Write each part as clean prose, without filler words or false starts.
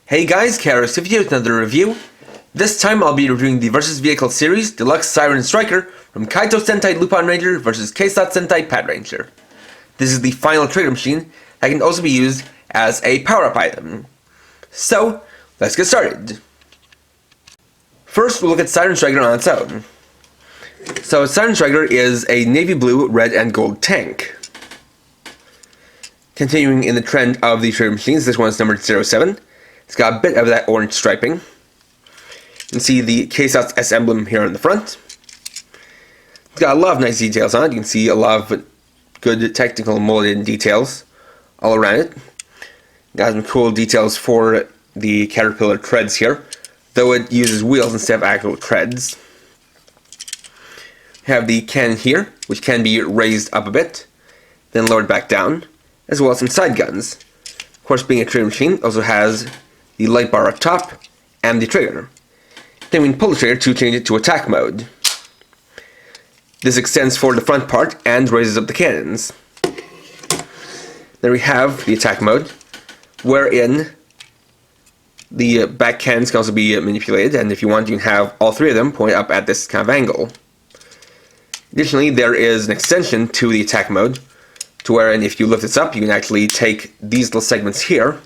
Hey guys, Keisatsu here with another review. This time I'll be reviewing the Versus Vehicle Series Deluxe Siren Striker from Kaito Sentai Lupinranger vs Keisatsu Sentai Patranger. This is the final trigger machine that can also be used as a power-up item. So, let's get started. First, we'll look at Siren Striker on its own. So, Siren Striker is a navy blue, red, and gold tank. Continuing in the trend of the trigger machines, this one is numbered 07. It's got a bit of that orange striping. You can see the Keisatsu S emblem here on the front. It's got a lot of nice details on it. You can see a lot of good technical molded details all around it. Got some cool details for the caterpillar treads here, though it uses wheels instead of actual treads. You have the cannon here, which can be raised up a bit, then lowered back down, as well as some side guns. Of course, being a trigger machine, also has the light bar up top, and the trigger. Then we can pull the trigger to change it to attack mode. This extends for the front part and raises up the cannons. Then we have the attack mode, wherein the back cannons can also be manipulated, and if you want, you can have all three of them point up at this kind of angle. Additionally, there is an extension to the attack mode, to wherein if you lift this up, you can actually take these little segments here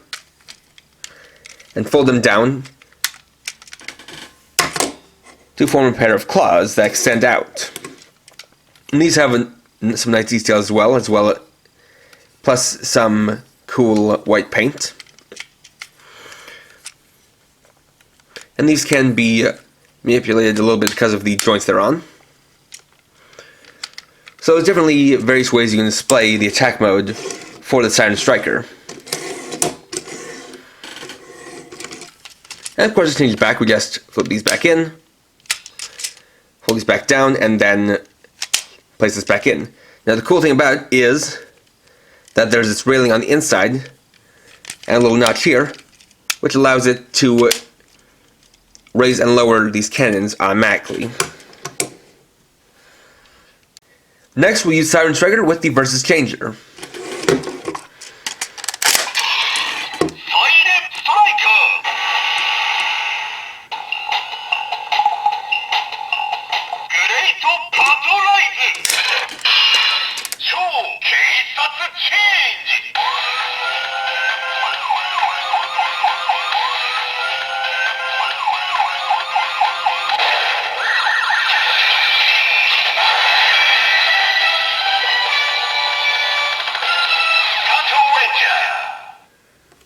and fold them down to form a pair of claws that extend out. And these have some nice details as well, plus some cool white paint. And these can be manipulated a little bit because of the joints they're on. So there's definitely various ways you can display the attack mode for the Siren Striker. And of course, to change it back, we just flip these back in, hold these back down, and then place this back in. Now the cool thing about it is that there's this railing on the inside and a little notch here, which allows it to raise and lower these cannons automatically. Next, we'll use Siren Striker with the Versus Changer.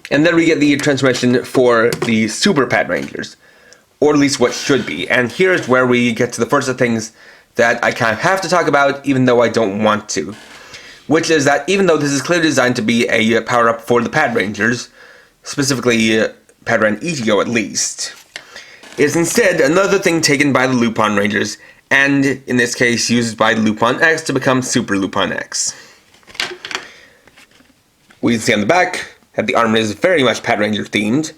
And then we get the transformation for the Super Patrangers, or at least what should be. And here's where we get to the first of things that I kind of have to talk about, even though I don't want to. Which is that even though this is clearly designed to be a power-up for the Patrangers, specifically Patran Ichigo at least, is instead another thing taken by the Lupinrangers, and in this case used by Lupin X to become Super Lupin X. We can see on the back that the armor is very much Patranger themed,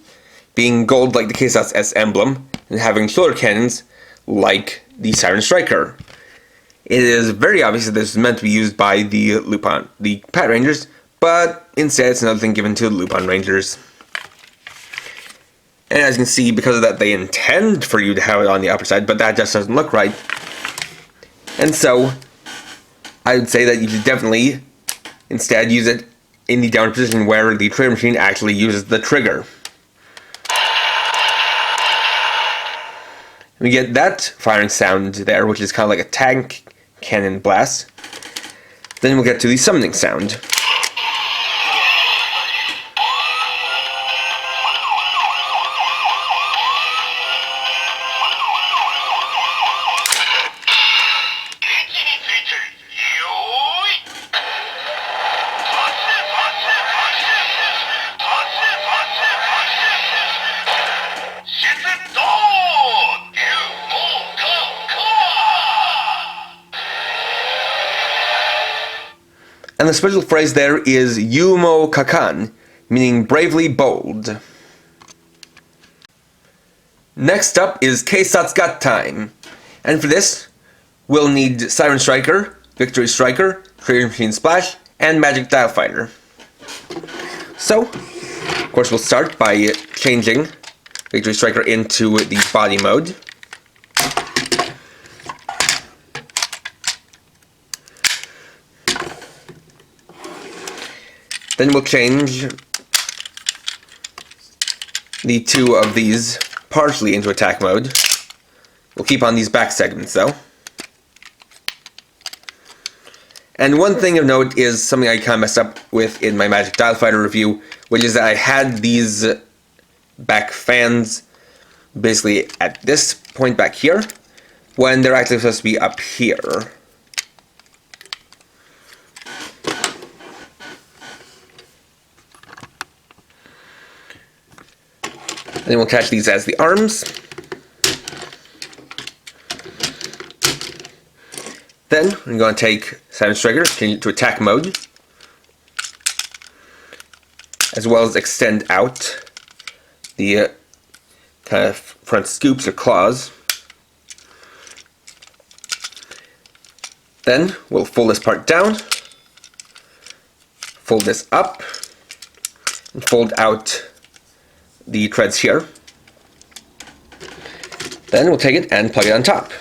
being gold like the Keisatsu S emblem, and having shoulder cannons like the Siren Striker. It is very obvious that this is meant to be used by the Patrangers, but instead it's another thing given to the Lupinrangers. And as you can see, because of that, they intend for you to have it on the upper side, but that just doesn't look right. And so, I would say that you should definitely instead use it in the downward position where the trigger machine actually uses the trigger. We get that firing sound there, which is kind of like a tank cannon blast. Then we'll get to the summoning sound. And the special phrase there is Yuu-Mou-Ka-Kan, meaning bravely bold. Next up is Keisatsu Got Time. And for this, we'll need Siren Striker, Victory Striker, Trigger Machine Splash, and Magic Dial Fighter. So, Of course, we'll start by changing Victory Striker into the body mode. Then we'll change the two of these partially into attack mode. We'll keep on these back segments though. And one thing of note is something I kind of messed up with in my Magic Dial Fighter review, which is that I had these back fans basically at this point back here, when they're actually supposed to be up here. Then we'll attach these as the arms. Then we're going to take Siren Striker, change it to attack mode, as well as extend out the kind of front scoops or claws. Then we'll fold this part down, fold this up, and fold out the treads here. Then we'll take it and plug it on top.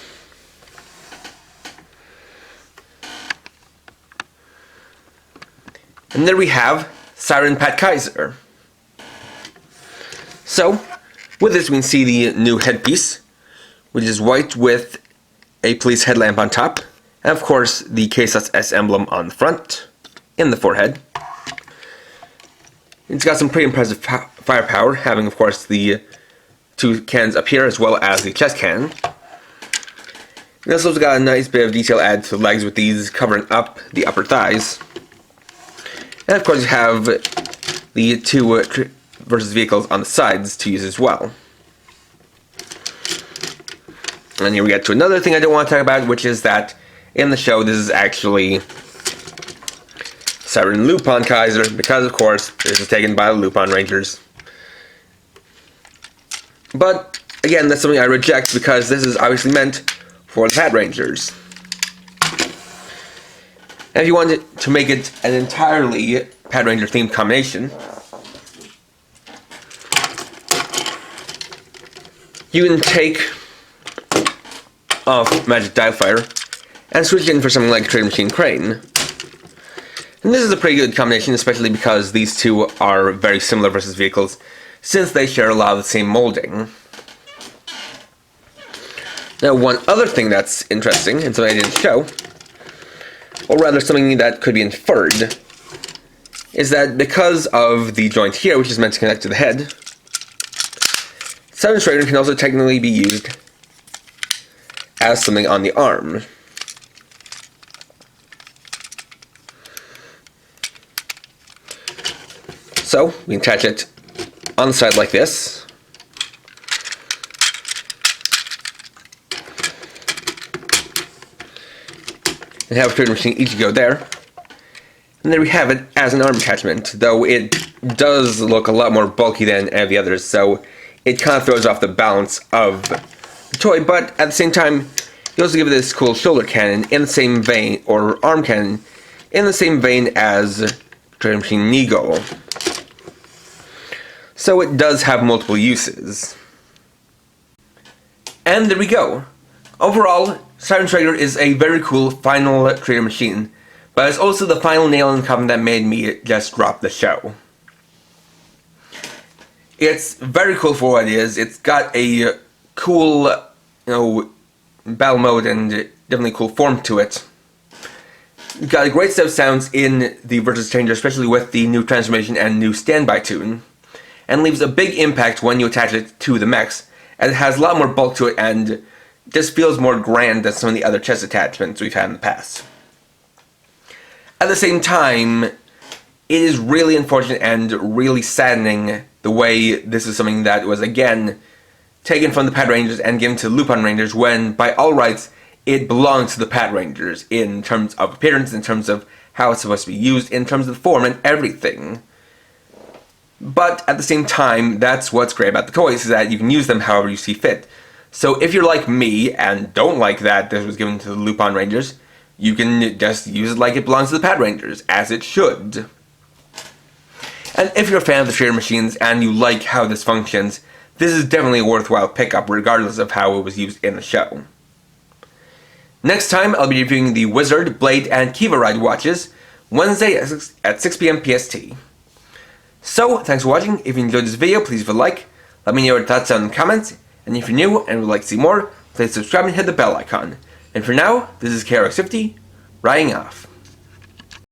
And there we have Siren Pat-Kaiser. So, with this we can see the new headpiece, which is white with a police headlamp on top, and of course the Keisatsu S emblem on the front, in the forehead. It's got some pretty impressive firepower, having of course the two cannons up here as well as the chest cannon. It also got a nice bit of detail added to the legs with these covering up the upper thighs. And of course you have the two versus vehicles on the sides to use as well. And here we get to another thing I don't want to talk about, which is that in the show this is actually Siren Lupin-Kaiser, because of course this is taken by the Lupinrangers. But again, that's something I reject because this is obviously meant for the Patrangers. And if you wanted to make it an entirely Patranger themed combination, you can take off Magic Dial Fighter and switch it in for something like Trade Machine Crane. And this is a pretty good combination, especially because these two are very similar versus vehicles, since they share a lot of the same molding. Now, one other thing that's interesting, and something I didn't show, or rather something that could be inferred, is that because of the joint here, which is meant to connect to the head, Siren Striker can also technically be used as something on the arm. So, we can attach it on the side like this. And have a Trade Machine Ichi go there. And there we have it as an arm attachment, though it does look a lot more bulky than any of the others, so it kind of throws off the balance of the toy, but at the same time, you also give it this cool shoulder cannon in the same vein, or arm cannon, in the same vein as Trade Machine Nego. So it does have multiple uses. And there we go. Overall, Siren Striker is a very cool final trader machine, but it's also the final nail in the coffin that made me just drop the show. It's very cool for what it is. It's got a cool, battle mode and definitely cool form to it. It's got a great set of sounds in the Versus Changer, especially with the new transformation and new standby tune, and leaves a big impact when you attach it to the mechs, as it has a lot more bulk to it and just feels more grand than some of the other chest attachments we've had in the past. At the same time, it is really unfortunate and really saddening the way this is something that was, again, taken from the Patrangers and given to the Lupinrangers, when, by all rights, it belongs to the Patrangers in terms of appearance, in terms of how it's supposed to be used, in terms of the form and everything. But at the same time, that's what's great about the toys, is that you can use them however you see fit. So if you're like me and don't like that this was given to the Lupinrangers, you can just use it like it belongs to the Patrangers, as it should. And if you're a fan of the Shredder machines and you like how this functions, this is definitely a worthwhile pickup regardless of how it was used in the show. Next time, I'll be reviewing the Wizard, Blade, and Kiva Ride watches, Wednesday at 6 PM PST. So, thanks for watching. If you enjoyed this video, please leave a like, let me know your thoughts down in the comments, and if you're new and would like to see more, please subscribe and hit the bell icon. And for now, this is KRX50, riding off.